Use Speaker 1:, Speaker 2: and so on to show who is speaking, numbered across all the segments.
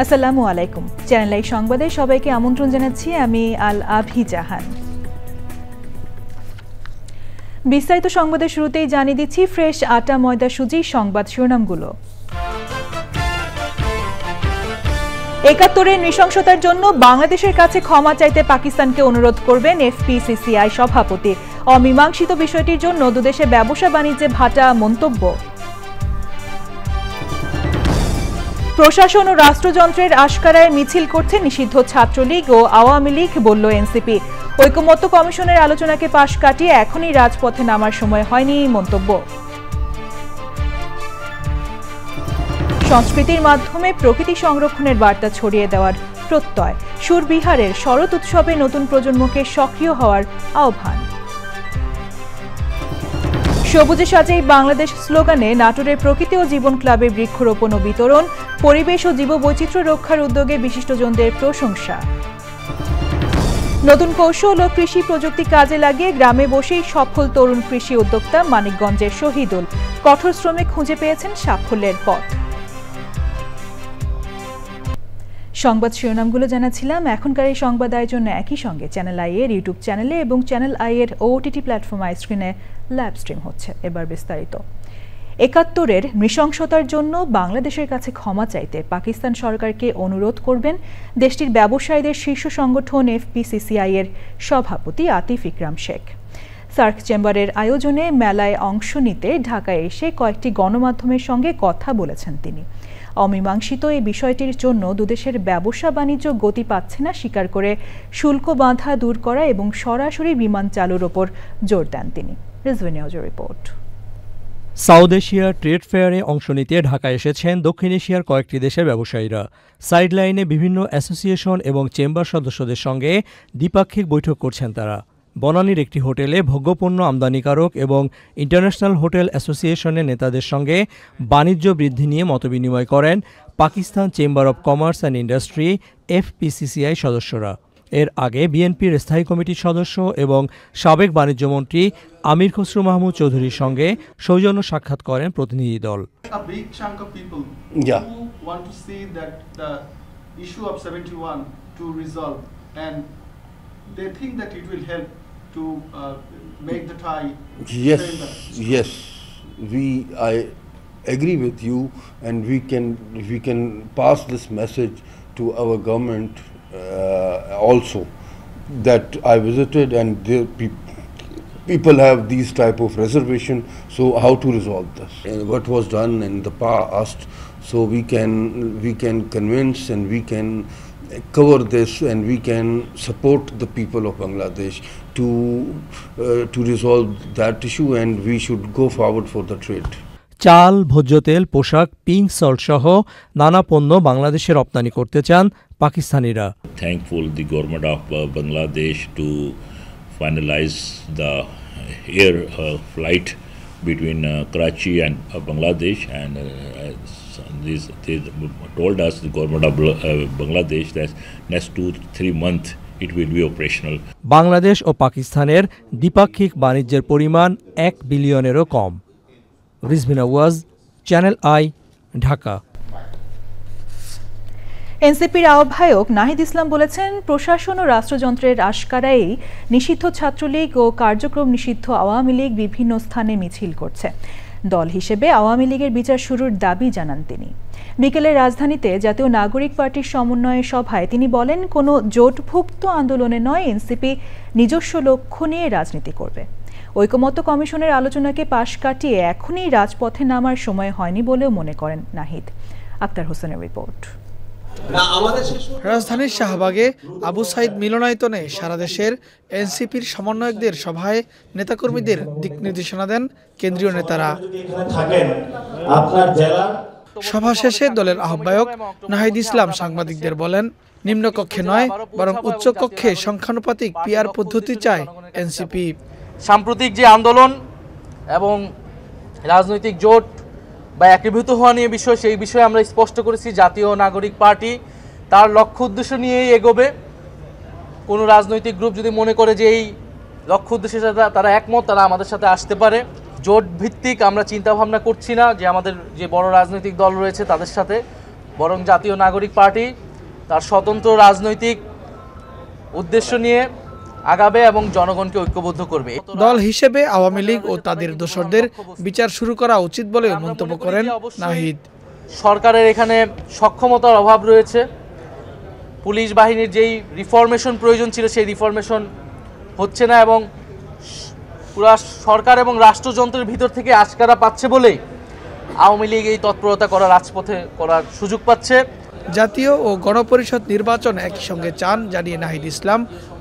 Speaker 1: আসসালামু আলাইকুম। Channel I সংবাদে সবাইকে আমন্ত্রণ জানাচ্ছি। আমি আল আভি জাহান। বিস্তারিত সংবাদের শুরুতেই জানিয়ে দিচ্ছি ফ্রেশ আটা ময়দা সুজি সংবাদ শিরোনামগুলো। ৭১-এর নৃশংসতার জন্য বাংলাদেশের কাছে ক্ষমা চাইতে পাকিস্তানকে অনুরোধ করবেন এফপিসিসিআই সভাপতি। অমীমাংসিত বিষয়টির জন্য দুদেশে ব্যবসা বাণিজ্যে ভাটা মন্তব্য। প্রশাসন ও রাষ্ট্রযন্ত্রের আশকারায় মিছিল করছে নিষিদ্ধ ছাত্রলীগ ও আওয়ামী লীগ, বলল এনসিপি। ঐকমত্য কমিশনের আলোচনাকে পাশ কাটিয়ে এখনই রাজপথে নামার সময় হয়নি, মন্তব্য। সংস্কৃতির মাধ্যমে প্রকৃতি সংরক্ষণের বার্তা ছড়িয়ে দেওয়ার প্রত্যয়। সুরবিহারের শরৎ উৎসবে নতুন প্রজন্মকে সক্রিয় হওয়ার আহ্বান। সবুজে সাজাই বাংলাদেশ স্লোগানে নাটোরের প্রকৃতি ও জীবন ক্লাবে বৃক্ষরোপণ ও বিতরণ। পরিবেশ ও জীববৈচিত্র্য রক্ষার উদ্যোগে বিশিষ্টজনদের প্রশংসা। নতুন কৌশল ও কৃষি প্রযুক্তি কাজে লাগিয়ে গ্রামে বসেই সফল তরুণ কৃষি উদ্যোক্তা মানিকগঞ্জের শহীদুল। কঠোর শ্রমে খুঁজে পেয়েছেন সাফল্যের পথ। সংবাদ শিরোনামগুলো জানাচ্ছিলাম। এখনকার এই সংবাদ আয়োজন একই সঙ্গে চ্যানেল আই এর ইউটিউব চ্যানেলে এবং চ্যানেল আই এর ওটিটি প্ল্যাটফর্ম আইস্ক্রিনে লাইভ স্ট্রিম হচ্ছে। এবার বিস্তারিত। ৭১-এর নৃশংসতার জন্য বাংলাদেশের কাছে ক্ষমা চাইতে পাকিস্তান সরকারকে অনুরোধ করবেন দেশটির ব্যবসায়ীদের শীর্ষ সংগঠন এফপিসিসিআই এর সভাপতি আতিফ ইকরাম শেখ। সার্ক চেম্বারের আয়োজনে মেলায় অংশ নিতে ঢাকায় এসে কয়েকটি গণমাধ্যমের সঙ্গে কথা বলেছেন তিনি। অমীমাংসিত এই বিষয়টির জন্য দুদেশের ব্যবসা বাণিজ্য গতি পাচ্ছে না স্বীকার করে শুল্ক বাধা দূর করা এবং সরাসরি বিমান চালুর ওপর জোর দেন তিনি। রিজওয়ানিয়াজের রিপোর্ট।
Speaker 2: সাউথ এশিয়া ট্রেড ফেয়ারে অংশ নিতে ঢাকায় এসেছেন দক্ষিণ এশিয়ার কয়েকটি দেশের ব্যবসায়ীরা। সাইডলাইনে বিভিন্ন অ্যাসোসিয়েশন এবং চেম্বার সদস্যদের সঙ্গে দ্বিপাক্ষিক বৈঠক করছেন তারা। বনানীর একটি হোটেলে ভোগ্যপণ্য আমদানিকারক এবং ইন্টারন্যাশনাল হোটেল অ্যাসোসিয়েশনের নেতাদের সঙ্গে বাণিজ্য বৃদ্ধি নিয়ে মতবিনিময় করেন Pakistan chamber of commerce and industry FPCCI সদস্যরা। এর আগে বিএনপির স্থায়ী কমিটির সদস্য এবং সাবেক বাণিজ্যমন্ত্রী আমির খসরু মাহমুদ চৌধুরীর সঙ্গে সৌজন্য সাক্ষাৎ করেন প্রতিনিধি দল।
Speaker 3: They think that it will help to make the tie.
Speaker 4: Yes, I agree with you, and we can pass this message to our government also that I visited, and the people have these type of reservation. So how to resolve this? What was done in the past, so we can convince and we can cover this, and we can support the people of Bangladesh to resolve that issue, and we should go forward for the trade.
Speaker 2: চাল, ভোজ্য তেল, পোশাক, pink salt সহ নানা পণ্য বাংলাদেশে রপ্তানি করতে চান পাকিস্তানিরা।
Speaker 5: Thankful the government of Bangladesh to finalize the air flight between Karachi and Bangladesh, and they told us, the government of Bangladesh, that next 2-3 months it will be operational.
Speaker 2: Bangladesh ও পাকিস্তানের দ্বিপাক্ষিক বাণিজ্যের পরিমাণ 1 বিলিয়নেরও কম। রিজভিনা ওয়াজ, চ্যানেল আই, ঢাকা।
Speaker 1: এনসিপির আহ্বায়ক নাহিদ ইসলাম বলেছেন, প্রশাসন ও রাষ্ট্রযন্ত্রের আশকারায় নিষিদ্ধ ছাত্রলীগ ও কার্যক্রম নিষিদ্ধ আওয়ামী লীগ বিভিন্ন স্থানে মিছিল করছে। দল হিসেবে আওয়ামী লীগের বিচার শুরুর দাবি জানান তিনি। বিকেলে রাজধানীতে জাতীয় নাগরিক পার্টির সমন্বয় সভায় তিনি বলেন, কোনো জোটভুক্ত আন্দোলনে নয়, এনসিপি নিজস্ব লক্ষ্য নিয়ে রাজনীতি করবে। ঐকমত্য কমিশনের আলোচনাকে পাশ কাটিয়ে এখনই রাজপথে নামার সময় হয়নি বলেও মনে করেন নাহিদ। আক্তার হোসেনের রিপোর্ট।
Speaker 6: রাজধানীর শাহবাগে আবু সাইদ মিলনায়তনে সারা দেশের এনসিপির সমন্বয়কদের সভায় নেতাকর্মীদের দিক নির্দেশনা দেন কেন্দ্রীয় নেতারা। সভা শেষে দলের আহ্বায়ক নাহিদ ইসলাম সাংবাদিকদের বলেন, নিম্নকক্ষে নয় বরং উচ্চকক্ষে সংখ্যানুপাতিক পিআর পদ্ধতি চায় এনসিপি।
Speaker 7: সাম্প্রতিক যে আন্দোলন এবং রাজনৈতিক জোট বা একীভূত হওয়া নিয়ে বিষয়, সেই বিষয়ে আমরা স্পষ্ট করেছি জাতীয় নাগরিক পার্টি তার লক্ষ্য উদ্দেশ্য নিয়েই এগোবে। কোনো রাজনৈতিক গ্রুপ যদি মনে করে যে এই লক্ষ্য উদ্দেশ্যে তারা একমত, তারা আমাদের সাথে আসতে পারে। জোট ভিত্তিক আমরা চিন্তা ভাবনা করছি না যে আমাদের যে বড় রাজনৈতিক দল রয়েছে তাদের সাথে বরং জাতীয় নাগরিক পার্টি তার স্বতন্ত্র রাজনৈতিক উদ্দেশ্য নিয়ে আগাবে এবং জনগণকে ঐক্যবদ্ধ করবে।
Speaker 6: দল হিসেবে আওয়ামী লীগ ও তাদের দোসরদের বিচার শুরু করা উচিত বলে মন্তব্য করেন নাহিদ।
Speaker 7: সরকারের এখানে সক্ষমতার অভাব রয়েছে, পুলিশ বাহিনীর যেই রিফরমেশন প্রয়োজন ছিল সেই রিফরমেশন হচ্ছে না, এবং পুরা সরকার এবং রাষ্ট্রযন্ত্রের ভিতর থেকে আশকারা পাচ্ছে বলেই আওয়ামী লীগ এই তৎপরতা করার রাজপথে করার সুযোগ পাচ্ছে।
Speaker 6: জাতীয় ও গণপরিষদ নির্বাচন একই সঙ্গে চান জানিয়ে নাহিদ ইসলাম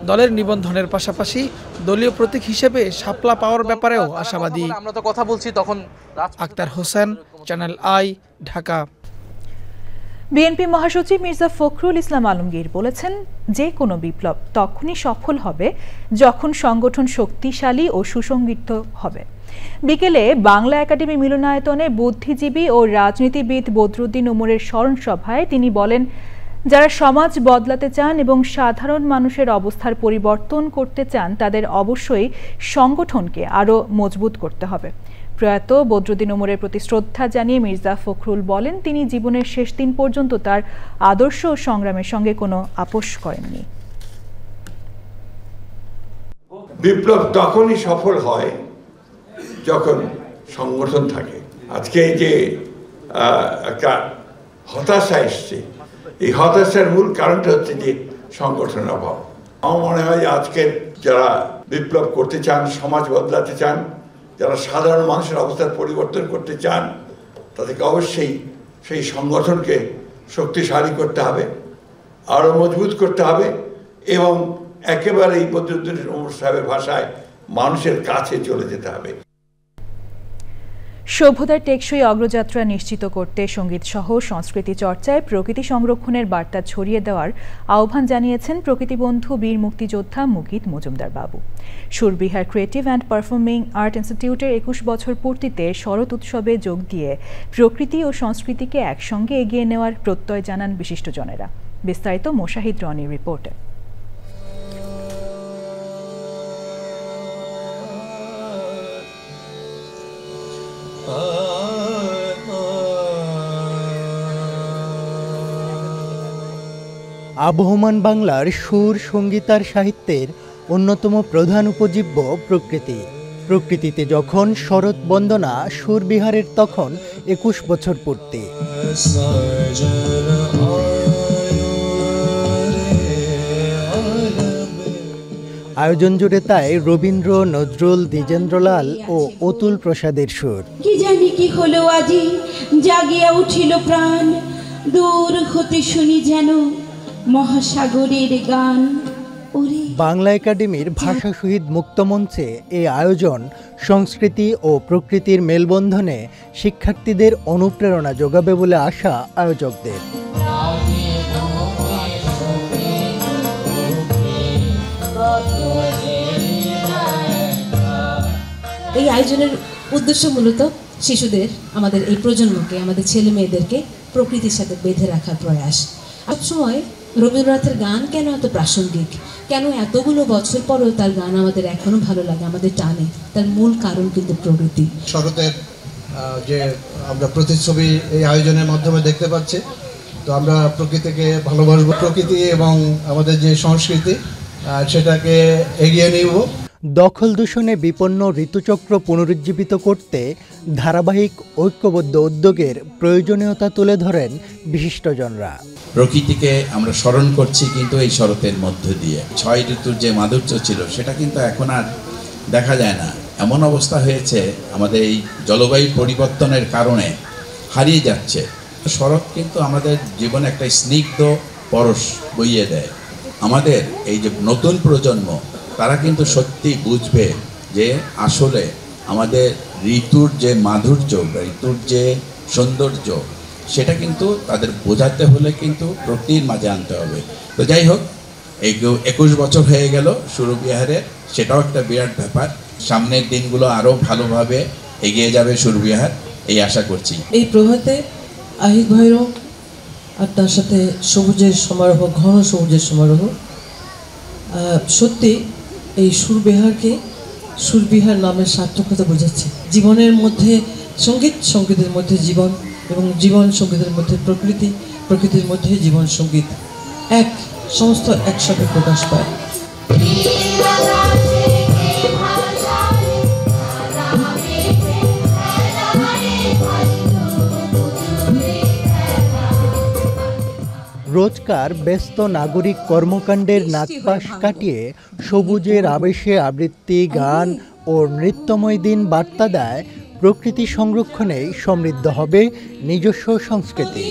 Speaker 6: দলের নিবন্ধনের পাশাপাশি দলীয় প্রতীক হিসেবে শাপলা পাওয়ার ব্যাপারেও আশাবাদী।
Speaker 7: আমরা তো কথা বলছি তখন।
Speaker 6: Akhtar Hossain, channel I, Dhaka.
Speaker 1: বিএনপি মহাসচিব মির্জা ফখরুল ইসলাম আলমগীর বলেছেন, যে কোনো বিপ্লব তখনই সফল হবে যখন সংগঠন শক্তিশালী ও সুসংগঠিত হবে। বিকেলে বাংলা একাডেমি মিলনায়তনে বুদ্ধিজীবী ও রাজনীতিবিদ বদরুদ্দিন উমরের স্মরণ সভায় তিনি বলেন, যারা সমাজ বদলাতে চান এবং সাধারণ মানুষের অবস্থার পরিবর্তন করতে চান তাদের অবশ্যই সংগঠনকে আরও মজবুত করতে হবে। প্রয়াত বদরুদ্দিন উমরের প্রতি শ্রদ্ধা জানিয়ে মির্জা ফখরুল বলেন, তিনি জীবনের শেষ দিন পর্যন্ত তার আদর্শ ও সংগ্রামের সঙ্গে কোনো আপোষ করেননি।
Speaker 8: বিপ্লব তখনই সফল হয় যখন সংগঠন থাকে। আজকে এই যে একটা হতাশা এসছে, এই হতাশার মূল কারণটা হচ্ছে যে সংগঠনের অভাব। আমার মনে হয় আজকের যারা বিপ্লব করতে চান, সমাজ বদলাতে চান, যারা সাধারণ মানুষের অবস্থার পরিবর্তন করতে চান, তাদেরকে অবশ্যই সেই সংগঠনকে শক্তিশালী করতে হবে, আরও মজবুত করতে হবে এবং একেবারে বদরুদ্দিন উমর সাহেবের ভাষায় মানুষের কাছে চলে যেতে হবে।
Speaker 1: সভ্যতার টেকসই অগ্রযাত্রা নিশ্চিত করতে সঙ্গীত সহ সংস্কৃতি চর্চায় প্রকৃতি সংরক্ষণের বার্তা ছড়িয়ে দেওয়ার আহ্বান জানিয়েছেন প্রকৃতিবন্ধু বীর মুক্তিযোদ্ধা মুকিত মজুমদার বাবু। সুরবিহার ক্রিয়েটিভ অ্যান্ড পারফর্মিং আর্ট ইনস্টিটিউটের ২১ বছর পূর্তিতে শরৎ উৎসবে যোগ দিয়ে প্রকৃতি ও সংস্কৃতিকে একসঙ্গে এগিয়ে নেওয়ার প্রত্যয় জানান বিশিষ্টজনেরা। বিস্তারিত মোশাহিদ রনির রিপোর্টে।
Speaker 9: আবহমান বাংলার সুর, সঙ্গীত আর সাহিত্যের অন্যতম প্রধান উপজীব্য প্রকৃতি। প্রকৃতিতে যখন শরৎ বন্দনা, সুরবিহারের তখন ২১ বছর পূর্তি। আয়োজন জুড়ে তাই রবীন্দ্র, নজরুল, দ্বিজেন্দ্রলাল ও অতুল প্রসাদের সুর।
Speaker 10: কি জানি কি হলো আজি, জাগিয়া উঠিল প্রাণ, দূর হতে শুনি যেন মহাসাগরের গান।
Speaker 9: বাংলা একাডেমির ভাষা শহীদ মুক্তমঞ্চে এই আয়োজন সংস্কৃতি ও প্রকৃতির মেলবন্ধনে শিক্ষার্থীদের অনুপ্রেরণা যোগাবে বলে আশা আয়োজকদের।
Speaker 11: এই আয়োজনের উদ্দেশ্য মূলত শিশুদের, আমাদের এই প্রজন্মকে, আমাদের ছেলে মেয়েদেরকে প্রকৃতির সাথে বেঁধে রাখার প্রয়াস। সবসময় রবীন্দ্রনাথের গান কেন এত প্রাসঙ্গিক, কেন এতগুলো বছর পরেও তার গান আমাদের এখনো ভালো লাগে, আমাদের টানে, তার মূল কারণ কিন্তু প্রকৃতি।
Speaker 12: শরতের যে আমরা প্রতিচ্ছবি এই আয়োজনের মাধ্যমে দেখতে পাচ্ছি, তো আমরা প্রকৃতিকে ভালোবাসবো, প্রকৃতি এবং আমাদের যে সংস্কৃতি সেটাকে এগিয়ে নিব।
Speaker 9: দখল দূষণে বিপন্ন ঋতুচক্র পুনরুজ্জীবিত করতে ধারাবাহিক ঐক্যবদ্ধ উদ্যোগের প্রয়োজনীয়তা তুলে ধরেন বিশিষ্টজনরা।
Speaker 13: প্রকৃতিকে আমরা স্মরণ করছি কিন্তু এই শরতের মধ্য দিয়ে ৬ ঋতুর যে মাধুর্য ছিল সেটা কিন্তু এখন আর দেখা যায় না। এমন অবস্থা হয়েছে আমাদের এই জলবায়ু পরিবর্তনের কারণে হারিয়ে যাচ্ছে। শরৎ কিন্তু আমাদের জীবনে একটা স্নিগ্ধ পরশ বইয়ে দেয়। আমাদের এই যে নতুন প্রজন্ম, তারা কিন্তু সত্যি বুঝবে যে আসলে আমাদের ঋতুর যে মাধুর্য, ঋতুর যে সৌন্দর্য, সেটা কিন্তু তাদের বোঝাতে হলে কিন্তু প্রকৃতির মাঝে আনতে হবে। তো যাই হোক, এই ২১ বছর হয়ে গেল সুরবিহারে, সেটাও একটা বিরাট ব্যাপার। সামনের দিনগুলো আরও ভালোভাবে এগিয়ে যাবে সুরবিহার, এই আশা করছি।
Speaker 11: এই প্রভাতে আহিত ভৈরব আর তার সাথে সবুজের সমারোহ, ঘন সবুজের সমারোহ, সত্যি এই সুরবিহারকে সুরবিহার নামের সার্থকতা বোঝাচ্ছে। জীবনের মধ্যে সঙ্গীত, সঙ্গীতের মধ্যে জীবন এবং জীবন সঙ্গীতের মধ্যে প্রকৃতি,
Speaker 14: প্রকৃতির মধ্যে জীবন সঙ্গীত সমস্ত একসাথে প্রকাশ পায়।
Speaker 9: রোজকার ব্যস্ত নাগরিক কর্মকাণ্ডের নাগপাশ কাটিয়ে সবুজের আবেশে আবৃত্তি, গান ও নৃত্যময় দিন বার্তা দেয় প্রকৃতি সংরক্ষণেই সমৃদ্ধ হবে নিজস্ব সংস্কৃতি।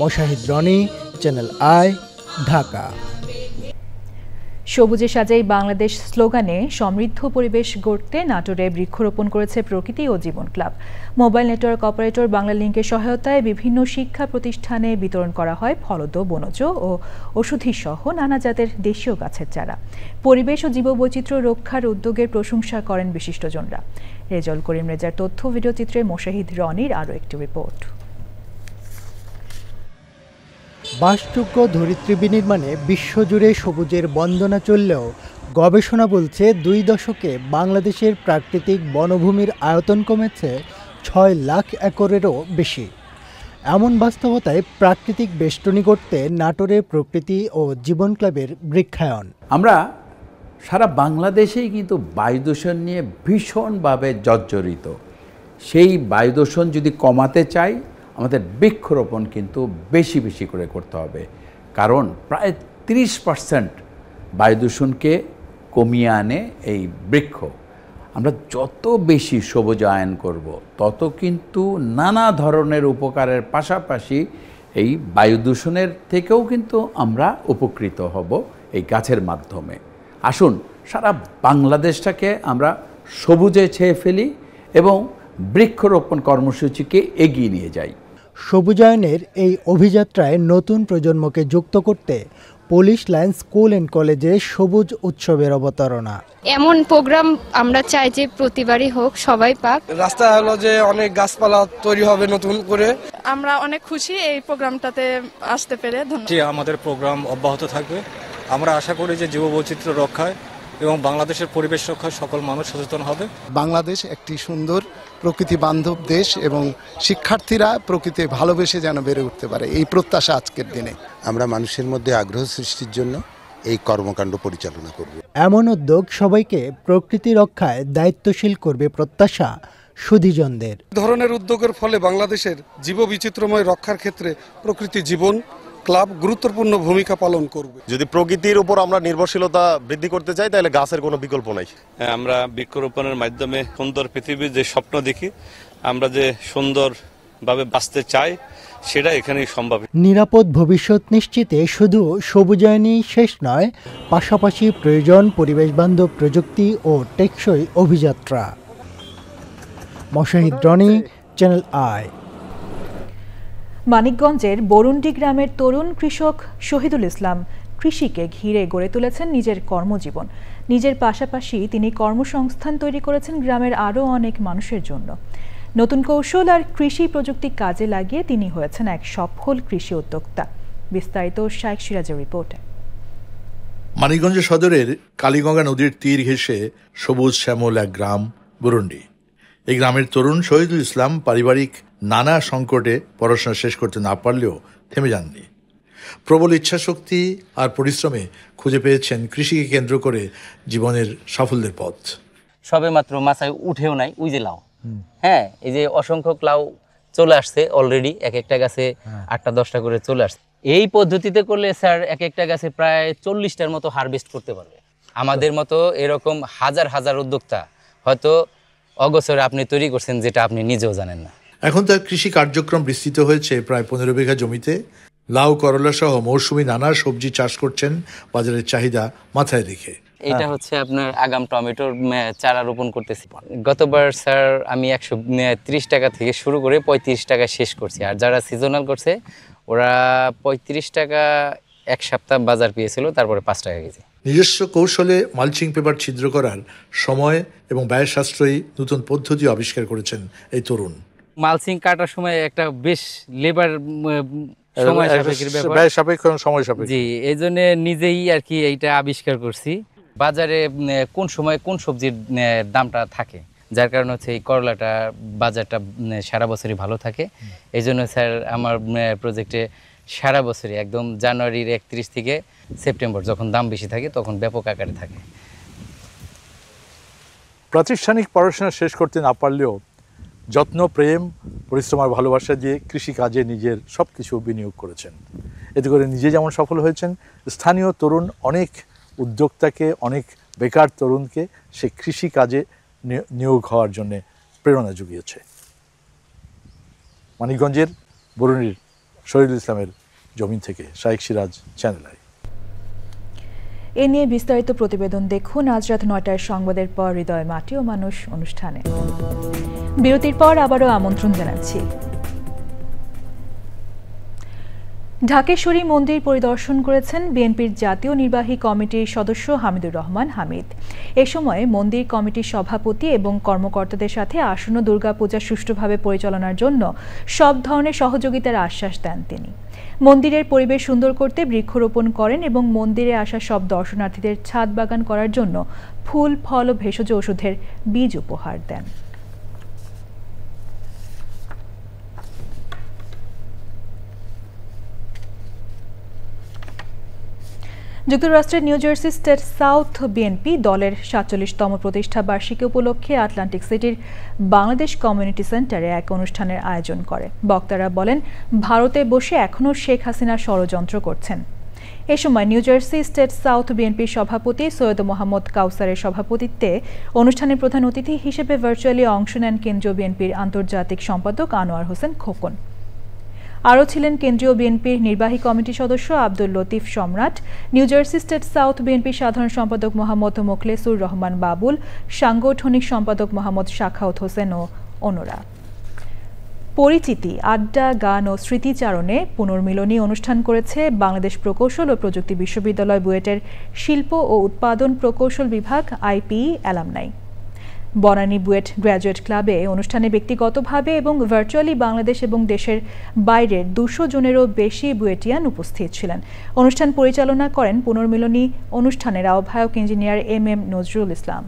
Speaker 9: Mosahid Roni, channel I, Dhaka.
Speaker 1: সবুজে সাজাই বাংলাদেশ স্লোগানে সমৃদ্ধ পরিবেশ গড়তে নাটোরে বৃক্ষরোপণ করেছে প্রকৃতি ও জীবন ক্লাব। মোবাইল নেটওয়ার্ক অপারেটর বাংলালিংকের সহায়তায় বিভিন্ন শিক্ষা প্রতিষ্ঠানে বিতরণ করা হয় ফলদ, বনজ ও ওষুধি সহ নানা জাতের দেশীয় গাছের চারা। পরিবেশ ও জীববৈচিত্র্য রক্ষার উদ্যোগের প্রশংসা করেন বিশিষ্টজনরা। রেজল করিম রেজার তথ্য ভিডিওচিত্রে মোশাহিদ রনির আরও একটি রিপোর্ট।
Speaker 9: বাসযোগ্য ধরিত্রী বিনির্মাণে বিশ্বজুড়ে সবুজের বন্দনা চললেও গবেষণা বলছে 2 দশকে বাংলাদেশের প্রাকৃতিক বনভূমির আয়তন কমেছে 6 লাখ একরেরও বেশি। এমন বাস্তবতায় প্রাকৃতিক বেষ্টনী করতে নাটোরে প্রকৃতি ও জীবন ক্লাবের বৃক্ষায়ন।
Speaker 13: আমরা সারা বাংলাদেশেই কিন্তু বায়ু দূষণ নিয়ে ভীষণভাবে জর্জরিত। সেই বায়ু দূষণ যদি কমাতে চাই, আমাদের বৃক্ষরোপণ কিন্তু বেশি বেশি করে করতে হবে। কারণ প্রায় 30% বায়ু দূষণকে কমিয়ে আনে এই বৃক্ষ। আমরা যত বেশি সবুজায়ন করব, তত কিন্তু নানা ধরনের উপকারের পাশাপাশি এই বায়ু দূষণের থেকেও কিন্তু আমরা উপকৃত হব এই গাছের মাধ্যমে। আসুন সারা বাংলাদেশটাকে আমরা সবুজে ছেয়ে ফেলি এবং বৃক্ষরোপণ কর্মসূচিকে এগিয়ে নিয়ে যাই।
Speaker 9: সবুজায়নের এই অভিযাত্রায় নতুন প্রজন্মকে যুক্ত করতে পুলিশ লাইন স্কুল অ্যান্ড কলেজে সবুজ উৎসবের অবতারণা।
Speaker 15: এমন প্রোগ্রাম আমরা চাই যে প্রতিবারই হোক, সবাই পাক।
Speaker 16: রাস্তা হলো যে অনেক গাছপালা তৈরি হবে নতুন করে।
Speaker 17: আমরা অনেক খুশি এই প্রোগ্রামটাতে আসতে পেরে। ধন্যবাদ।
Speaker 18: আমাদের প্রোগ্রাম অব্যাহত থাকবে। আমরা আশা করি যে জীববৈচিত্র্য রক্ষায় এবং বাংলাদেশের পরিবেশ রক্ষায় সকল মানুষ সচেতন হবে।
Speaker 19: বাংলাদেশ একটি সুন্দর প্রকৃতি বান্ধব দেশ এবং শিক্ষার্থীরা প্রকৃতি ভালোবেসে যেন বেড়ে উঠতে পারে, এই প্রত্যাশা আজকের দিনে।
Speaker 20: আমরা মানুষের মধ্যে আগ্রহ সৃষ্টির জন্য এই কর্মকাণ্ড পরিচালনা করব।
Speaker 9: এমন উদ্যোগ সবাইকে প্রকৃতি রক্ষায় দায়িত্বশীল করবে প্রত্যাশা সুধীজনদের।
Speaker 16: ধরনের উদ্যোগের ফলে বাংলাদেশের জীববৈচিত্র্যময় রক্ষার ক্ষেত্রে প্রকৃতি জীবন ক্লাব গুরুত্বপূর্ণ ভূমিকা পালন করবে।
Speaker 21: যদি প্রকৃতির উপর আমরা নির্ভরশীলতা বৃদ্ধি করতে চাই, তাহলে গাছের কোনো বিকল্প নাই।
Speaker 22: আমরা বৃক্ষরোপণের মাধ্যমে সুন্দর পৃথিবীর যে স্বপ্ন দেখি, আমরা যে সুন্দরভাবে বাঁচতে চাই, সেটা এখানেই সম্ভব।
Speaker 9: নিরাপদ ভবিষ্যৎ নিশ্চিতে শুধু সবুজায়নই শেষ নয়, পাশাপাশি প্রয়োজন পরিবেশ বান্ধব প্রযুক্তি ও টেকসই অভিযাত্রা। Moshahid Roni, channel I.
Speaker 1: মানিকগঞ্জের বরুন্ডি গ্রামের তরুণ কৃষক শহীদুল ইসলাম কৃষিকে ঘিরে গড়ে তুলেছেন নিজের কর্মজীবন। নিজের পাশাপাশি তিনি কর্মসংস্থান তৈরি করেছেন গ্রামের আরও অনেক মানুষের জন্য। নতুন কৌশল আর কৃষি প্রযুক্তি কাজে লাগিয়ে তিনি হয়েছেন এক সফল কৃষি উদ্যোক্তা। বিস্তারিত শাইখ সিরাজের রিপোর্টে।
Speaker 23: মানিকগঞ্জ সদরের কালীগঙ্গা নদীর তীর ঘেঁষে সবুজ শ্যামল এক গ্রাম বরুন্ডি। এই গ্রামের তরুণ শহীদুল ইসলাম পারিবারিক নানা সংকটে পড়াশোনা শেষ করতে না পারলেও থেমে যাননি। প্রবল ইচ্ছাশক্তি আর পরিশ্রমে খুঁজে পেয়েছেন কৃষিকে কেন্দ্র করে জীবনের সাফল্যের পথ।
Speaker 24: সবে মাত্র মাথায় উঠেও নাই, ওই যে লাউ, হ্যাঁ, এই যে অসংখ্য লাউ চলে আসছে অলরেডি, এক একটা গাছে 8টা-10টা করে চলে আসছে। এই পদ্ধতিতে করলে স্যার এক একটা গাছে প্রায় 40টার মতো হারভেস্ট করতে পারবে। আমাদের মতো এরকম হাজার হাজার উদ্যোক্তা হয়তো অগোচরে আপনি তৈরি করছেন, যেটা আপনি নিজেও জানেন না।
Speaker 23: এখন তার কৃষি কার্যক্রম বিস্তৃত হয়েছে প্রায় 15 বিঘা জমিতে। লাউ, করলা সহ মৌসুমী নানা সবজি চাষ করছেন বাজারের চাহিদা মাথায় রেখে।
Speaker 24: এটা হচ্ছে আপনার আগাম টমেটোর চারা রোপণ করতেছি। গতবার স্যার আমি 130 টাকা থেকে শুরু করে 35 টাকা শেষ করছি। আর যারা সিজনাল করছে ওরা 35 টাকা এক সপ্তাহ বাজার পেয়েছিল, তারপরে 5 টাকা কেজি।
Speaker 23: নিজস্ব কৌশলে মালচিং পেপার ছিদ্র করার সময় এবং ব্যয় সাশ্রয়ী নতুন পদ্ধতি আবিষ্কার করেছেন এই তরুণ।
Speaker 24: মালচিং কাটার সময় একটা বেশ লেবার সময় সাপেক্ষ,
Speaker 23: সময় সাপেক্ষ।
Speaker 24: জি, এই জন্য নিজেই আর কি এইটা আবিষ্কার করছি। বাজারে কোন সময় কোন সবজির দামটা থাকে, যার কারণে হচ্ছে এই করলাটা বাজারটা সারা বছরই ভালো থাকে। এই জন্য স্যার আমার প্রজেক্টে সারা বছরই একদম জানুয়ারির 31 থেকে সেপ্টেম্বর যখন দাম বেশি থাকে তখন ব্যাপক আকারে থাকে।
Speaker 23: প্রাতিষ্ঠানিক পড়াশোনা শেষ করতে না পারলেও যত্ন, প্রেম, পরিশ্রম আর ভালোবাসা দিয়ে কৃষিকাজে নিজের সব কিছু বিনিয়োগ করেছেন। এতে করে নিজে যেমন সফল হয়েছেন, স্থানীয় তরুণ অনেক উদ্যোক্তাকে, অনেক বেকার তরুণকে সে কৃষিকাজে নিয়োগ হওয়ার জন্য প্রেরণা জুগিয়েছে। মানিকগঞ্জের বরুণীর শহীদুল ইসলামের জমিন থেকে শাইখ সিরাজ, চ্যানেল আই।
Speaker 1: এ নিয়ে বিস্তারিত প্রতিবেদন দেখুন আজ রাত ৯টার সংবাদের পর হৃদয় মাটি ও মানুষ অনুষ্ঠানে। বিরতির পর আবারও আমন্ত্রণ জানাচ্ছি। ঢাকেশ্বরী মন্দির পরিদর্শন করেছেন বিএনপির জাতীয় নির্বাহী কমিটির সদস্য হামিদুর রহমান হামিদ। এ সময় মন্দির কমিটির সভাপতি এবং কর্মকর্তাদের সাথে আসন্ন দুর্গাপূজা সুষ্ঠুভাবে পরিচালনার জন্য সব ধরনের সহযোগিতার আশ্বাস দেন তিনি। মন্দিরের পরিবেশ সুন্দর করতে বৃক্ষরোপণ করেন এবং মন্দিরে আসা সব দর্শনার্থীদের ছাদ বাগান করার জন্য ফুল, ফল ও ভেষজ ওষুধের বীজ উপহার দেন। যুক্তরাষ্ট্রের new jersey state south BNP দলের ৪৭তম প্রতিষ্ঠা বার্ষিকী উপলক্ষে আটলান্টিক সিটির বাংলাদেশ কমিউনিটি সেন্টারে এক অনুষ্ঠানের আয়োজন করে। বক্তারা বলেন, ভারতে বসে এখনও শেখ হাসিনা ষড়যন্ত্র করছেন। এ সময় নিউ জার্সি স্টেট সাউথ বিএনপির সভাপতি সৈয়দ মোহাম্মদ কাউসারের সভাপতিত্বে অনুষ্ঠানের প্রধান অতিথি হিসেবে ভার্চুয়ালি অংশ নেন কেন্দ্রীয় বিএনপির আন্তর্জাতিক সম্পাদক আনোয়ার হোসেন খোকন। আরও ছিলেন কেন্দ্রীয় বিএনপির নির্বাহী কমিটি সদস্য আব্দুল লতিফ সম্রাট, নিউ জার্সি স্টেট সাউথ বিএনপির সাধারণ সম্পাদক মোহাম্মদ মোখলেসুর রহমান বাবুল, সাংগঠনিক সম্পাদক মোহাম্মদ শাখাউত হোসেন ও অন্যরা। পরিচিতি, আড্ডা, গান ও স্মৃতিচারণে পুনর্মিলনী অনুষ্ঠান করেছে বাংলাদেশ প্রকৌশল ও প্রযুক্তি বিশ্ববিদ্যালয় বুয়েটের শিল্প ও উৎপাদন প্রকৌশল বিভাগ IPE alumni. Banani BUET graduate ক্লাবে অনুষ্ঠানে ব্যক্তিগতভাবে এবং ভার্চুয়ালি বাংলাদেশ এবং দেশের বাইরের ২০০ জনেরও বেশি বুয়েটিয়ান উপস্থিত ছিলেন। অনুষ্ঠান পরিচালনা করেন পুনর্মিলনী অনুষ্ঠানের আহ্বায়ক ইঞ্জিনিয়ার এম নজরুল ইসলাম।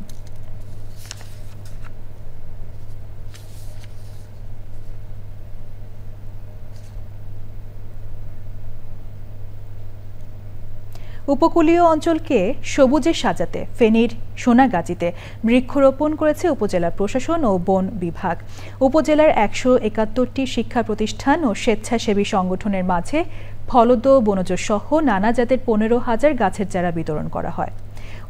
Speaker 1: উপকূলীয় অঞ্চলকে সবুজে সাজাতে ফেনীর সোনাগাজীতে বৃক্ষরোপণ করেছে উপজেলা প্রশাসন ও বন বিভাগ। উপজেলার ১৭১টি শিক্ষা প্রতিষ্ঠান ও স্বেচ্ছাসেবী সংগঠনের মাঝে ফলদ, বনজ সহ নানা জাতের ১৫,০০০ গাছের চারা বিতরণ করা হয়।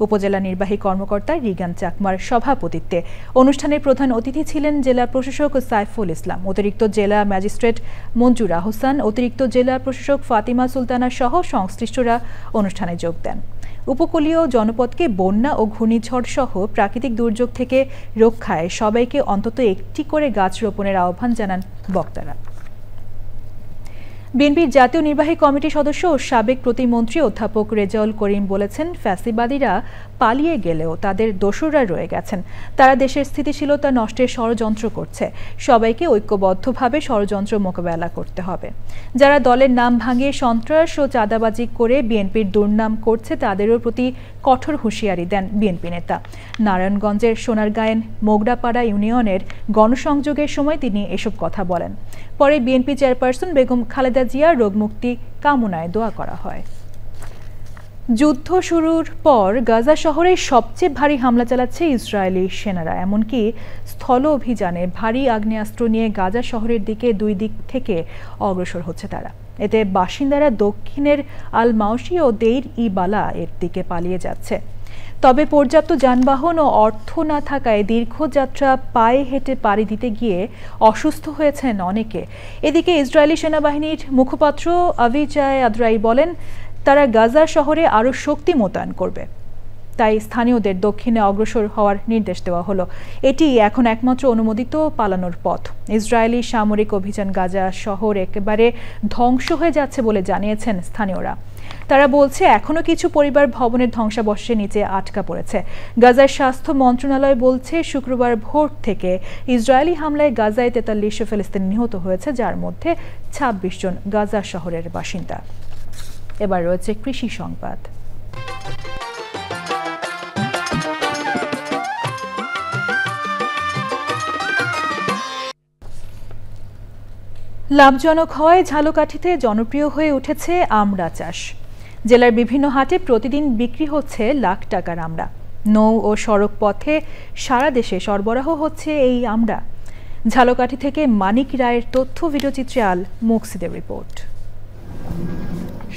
Speaker 1: উপজেলা নির্বাহী কর্মকর্তা রিগান চাকমার সভাপতিত্বে অনুষ্ঠানের প্রধান অতিথি ছিলেন জেলা প্রশাসক সাইফুল ইসলাম, অতিরিক্ত জেলা ম্যাজিস্ট্রেট মঞ্জুর আহসান, অতিরিক্ত জেলা প্রশাসক ফাতিমা সুলতানা সহ সংশ্লিষ্টরা অনুষ্ঠানে যোগ দেন। উপকূলীয় জনপদকে বন্যা ও ঘূর্ণিঝড় সহ প্রাকৃতিক দুর্যোগ থেকে রক্ষায় সবাইকে অন্তত একটি করে গাছ রোপণের আহ্বান জানান বক্তারা। বিএনপির জাতীয় নির্বাহী কমিটির সদস্য ও সাবেক প্রতিমন্ত্রী অধ্যাপক রেজাউল করিম বলেছেন, ফ্যাসিবাদীরা পালিয়ে গেলেও তাদের দোসররা রয়ে গেছেন। তারা দেশের স্থিতিশীলতা নষ্টের ষড়যন্ত্র করছে। সবাইকে ঐক্যবদ্ধভাবে ষড়যন্ত্র মোকাবেলা করতে হবে। যারা দলের নাম ভাঙিয়ে সন্ত্রাস ও চাঁদাবাজি করে বিএনপির দুর্নাম করছে তাদেরও প্রতি কঠোর হুঁশিয়ারি দেন বিএনপি নেতা। নারায়ণগঞ্জের সোনারগাঁয়ের মোগড়াপাড়া ইউনিয়নের গণসংযোগের সময় তিনি এসব কথা বলেন। পরে বিএনপি চেয়ারপারসন বেগম খালেদা জিয়ার রোগমুক্তি কামনায় দোয়া করা হয়। যুদ্ধ শুরুর পর গাজা শহরে সবচেয়ে ভারী হামলা চালাচ্ছে ইসরায়েলি সেনারা। এমনকি স্থল অভিযানে ভারী আগ্নেয়াস্ত্র নিয়ে গাজা শহরের দিকে দুই দিক থেকে অগ্রসর হচ্ছে তারা। এতে বাসিন্দারা দক্ষিণের আল মাউসি ও দেইর ই বালা এর দিকে পালিয়ে যাচ্ছে। তবে পর্যাপ্ত যানবাহন ও অর্থ না থাকায় দীর্ঘযাত্রা পায়ে হেঁটে পাড়ি দিতে গিয়ে অসুস্থ হয়েছেন অনেকে। এদিকে ইসরায়েলি সেনাবাহিনীর মুখপাত্র আভিচায় আদ্রাই বলেন, তারা গাজা শহরে আরও শক্তি মোতায়েন করবে। তাই স্থানীয়দের দক্ষিণে অগ্রসর হওয়ার নির্দেশ দেওয়া হলো। এটি এখন একমাত্র অনুমোদিত পালানোর পথ। ইসরায়েলি সামরিক অভিযান গাজা শহর একেবারে ধ্বংস হয়ে যাচ্ছে বলে জানিয়েছেন স্থানীয়রা। তারা বলছে, এখনও কিছু পরিবার ভবনের ধ্বংসাবশেষের নিচে আটকা পড়েছে। গাজার স্বাস্থ্য মন্ত্রণালয় বলছে, শুক্রবার ভোর থেকে ইসরায়েলি হামলায় গাজায় ৪৩ ফিলিস্তিনি নিহত হয়েছে, যার মধ্যে ২৬ জন গাজা শহরের বাসিন্দা। এবার রয়েছে কৃষি সংবাদ। লাভজনক হওয়ায় ঝালকাঠিতে জনপ্রিয় হয়ে উঠেছে আমড়া চাষ। জেলার বিভিন্ন হাটে প্রতিদিন বিক্রি হচ্ছে লাখ টাকার আমড়া। নৌ ও সড়ক পথে সারা দেশে সরবরাহ হচ্ছে এই আমড়া। ঝালকাঠি থেকে মানিক রায়ের তথ্য ভিডিওচিত্রে আল মুকসিদের রিপোর্ট।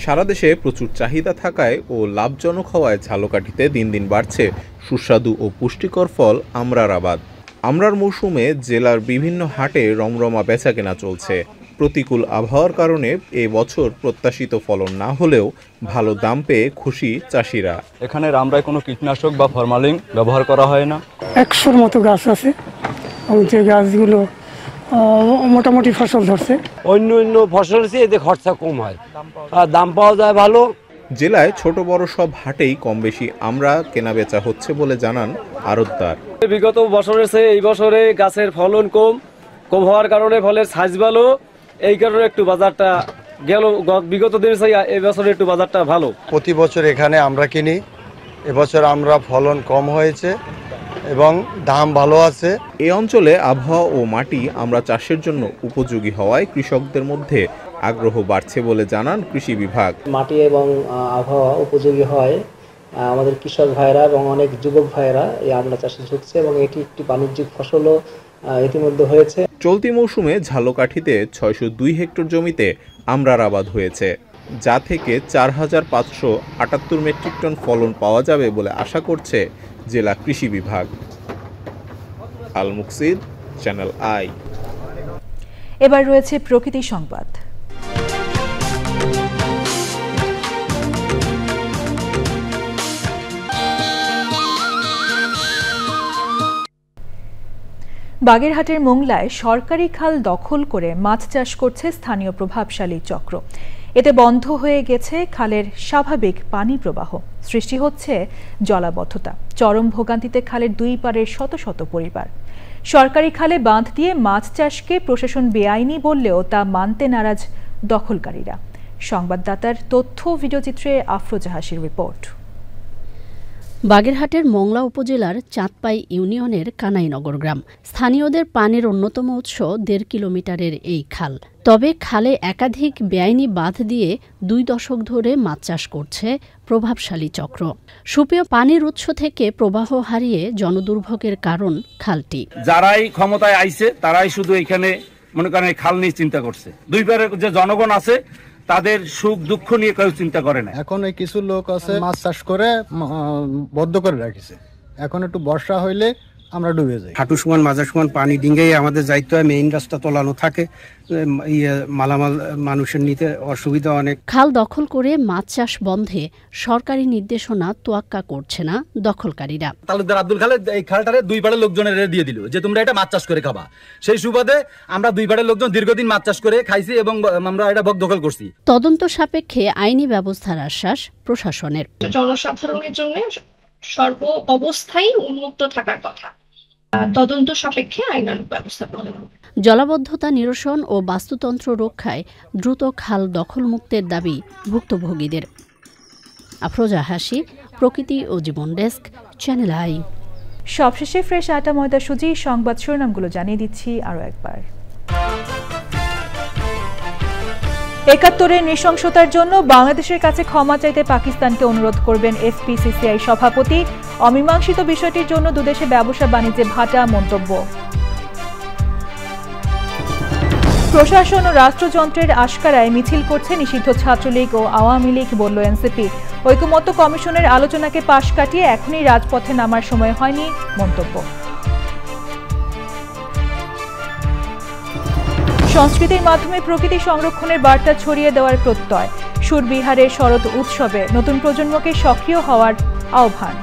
Speaker 2: সারা দেশে প্রচুর চাহিদা থাকায় ও লাভজনক হওয়ায় ঝালকাঠিতে দিন দিন বাড়ছে সুস্বাদু ও পুষ্টিকর ফল আমড়ার আবাদ। আমড়ার মৌসুমে জেলার বিভিন্ন হাটে রমরমা বেচাকেনা চলছে। প্রতিকূল আবহাওয়ার কারণে এবছর প্রত্যাশিত ফলন না হলেও ভালো দাম পেয়ে খুশি চাষিরা।
Speaker 3: এখানে আমড়ায় কোনো কীটনাশক বা ফরমালিন ব্যবহার করা হয় না।
Speaker 4: 100-র মতো গাছ আছে এবং যে গাছগুলো মোটামুটি ফসল ধরছে।
Speaker 5: অন্য ফসলের চেয়ে এতে খরচা কম হয় আর দাম পাওয়া যায় ভালো।
Speaker 2: জেলায় ছোট বড় সব হাটেই কম বেশি আমড়া কেনাবেচা হচ্ছে বলে জানান আড়তদার।
Speaker 5: বিগত বছরের চেয়ে এই বছরে গাছের ফলন কম হওয়ার কারণে ফলের সাইজ ভালো, এই কারণে একটু বাজারটা গেল বিগত দিনের চেয়ে এই বছরে একটু বাজারটা ভালো।
Speaker 25: প্রতি বছর এখানে আমরা কিনি, এবছর আমরা ফলন কম হয়েছে এবং দাম ভালো আছে।
Speaker 2: এই অঞ্চলে আবহাওয়া ও মাটি আমড়া চাষের জন্য উপযোগী হওয়ায় কৃষকদের মধ্যে আগ্রহ বাড়ছে বলে জানান কৃষি বিভাগ।
Speaker 26: মাটি এবং আবহাওয়া উপযোগী হয় আমাদের কৃষক ভাইরা এবং অনেক যুবক ভাইরা এই আমড়া চাষে ঝুঁকছে এবং এটি একটি বাণিজ্যিক ফসলও ইতিমধ্যে হয়েছে।
Speaker 2: চলতি মৌসুমে ঝালকাঠিতে 602 হেক্টর জমিতে আমড়ার আবাদ হয়েছে, যা থেকে 4578 মেট্রিক টন ফলন পাওয়া যাবে বলে আশা করছে জেলা কৃষি বিভাগ। আল মুকসিদ, চ্যানেল আই।
Speaker 1: এবার রয়েছে প্রকৃতি সংবাদ। বাগেরহাটের মোংলায় সরকারি খাল দখল করে মাছ চাষ করছে স্থানীয় প্রভাবশালী চক্র। এতে বন্ধ হয়ে গেছে খালের স্বাভাবিক পানি প্রবাহ, সৃষ্টি হচ্ছে জলাবদ্ধতা। চরম ভোগান্তিতে খালের দুই পারের শত শত পরিবার। সরকারি খালে বাঁধ দিয়ে মাছ চাষকে প্রশাসন বেআইনি বললেও তা মানতে নারাজ দখলকারীরা। সংবাদদাতার তথ্য ভিডিওচিত্রে আফরোজাহাসির রিপোর্ট।
Speaker 27: বাগেরহাটের মোংলা উপজেলার চাঁদপাই ইউনিয়নের কানাইনগর গ্রাম। স্থানীয়দের পানির অন্যতম উৎস 1.5 কিলোমিটারের এই খাল। তবে খালে একাধিক বেআইনি বাঁধ দিয়ে 2 দশক ধরে মাছ চাষ করছে প্রভাবশালী চক্র। সুপেয় পানির উৎস থেকে প্রবাহ হারিয়ে জনদুর্ভোগের কারণ খালটি।
Speaker 28: যারাই ক্ষমতায় আইছে তারাই শুধু এখানে মনে করেন খাল নিয়ে চিন্তা করছে। দুই পারের যে জনগণ আছে তাদের সুখ দুঃখ নিয়ে কেউ চিন্তা করে না।
Speaker 29: এখন কিছু লোক আছে মাছ চাষ করে বদ্ধ করে রাখিছে, এখন একটু বর্ষা হইলে আমরা ডুবে যাই।
Speaker 30: হাঁটু সমান মাঝার সমান পানি ডিঙ্গাই আমাদের যাইতে হয়, মেইন রাস্তা তোলানো থাকে, মালামাল মানুষের নিতে অসুবিধা অনেক।
Speaker 27: খাল দখল করে মাছ চাষ বন্ধে সরকারি নির্দেশনা তোয়াক্কা করছে না দখলকারীরা।
Speaker 31: তালুকদার আব্দুল খালেদ এই খালটারে 2 পাড়ের লোকজনের দিয়ে দিল যে তোমরা এটা মাছ চাষ করে খাবা। সেই সুবাদে আমরা 2 পাড়ের লোকজন দীর্ঘদিন মাছ চাষ করে খাইছি এবং আমরা এটা বক দখল করছি।
Speaker 27: তদন্ত সাপেক্ষে আইনি ব্যবস্থার আশ্বাস প্রশাসনের।
Speaker 32: জনসাধারণের জন্য সর্ব অবস্থায় উন্মুক্ত থাকার কথা, তদন্ত সাপেক্ষে আইনানুগ ব্যবস্থা গ্রহণ হবে।
Speaker 27: জলাবদ্ধতা নিরসন ও বাস্তুতন্ত্র রক্ষায় দ্রুত খাল দখল মুক্তের দাবি ভুক্তভোগীদের। আফরোজা হাসি, প্রকৃতি ও জীবন ডেস্ক, চ্যানেল আই।
Speaker 1: সবশেষে ফ্রেশ আটা ময়দা সুজি সংবাদ শিরোনামগুলো জানিয়ে দিচ্ছি আরও একবার। ৭১-এর নৃশংসতার জন্য বাংলাদেশের কাছে ক্ষমা চাইতে পাকিস্তানকে অনুরোধ করবেন এসপিসিসিআই সভাপতি। অমীমাংসিত বিষয়টির জন্য দুদেশে ব্যবসা বাণিজ্যে ভাটা মন্তব্য। প্রশাসন ও রাষ্ট্রযন্ত্রের আশকারায় মিছিল করছে নিষিদ্ধ ছাত্রলীগ ও আওয়ামী লীগ, বলল এনসিপি। ঐকমত্য কমিশনের আলোচনাকে পাশ কাটিয়ে এখনই রাজপথে নামার সময় হয়নি, মন্তব্য। সংস্কৃতির মাধ্যমে প্রকৃতি সংরক্ষণের বার্তা ছড়িয়ে দেওয়ার প্রত্যয়। সুরবিহারের শরৎ উৎসবে নতুন প্রজন্মকে সক্রিয় হওয়ার আহ্বান।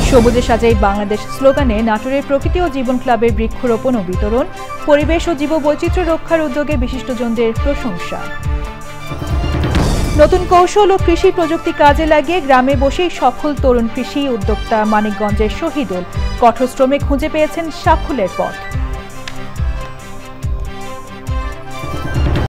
Speaker 1: সবুজে সাজাই বাংলাদেশ স্লোগানে নাটোরের প্রকৃতি ও জীবন ক্লাবের বৃক্ষরোপণ ও বিতরণ। পরিবেশ ও জীববৈচিত্র্য রক্ষার উদ্যোগে বিশিষ্টজনদের প্রশংসা। নতুন কৌশল ও কৃষি প্রযুক্তি কাজে লাগিয়ে গ্রামে বসেই সফল তরুণ কৃষি উদ্যোক্তা মানিকগঞ্জের শহীদুল কঠোর শ্রমে খুঁজে পেয়েছেন সাফল্যের পথ।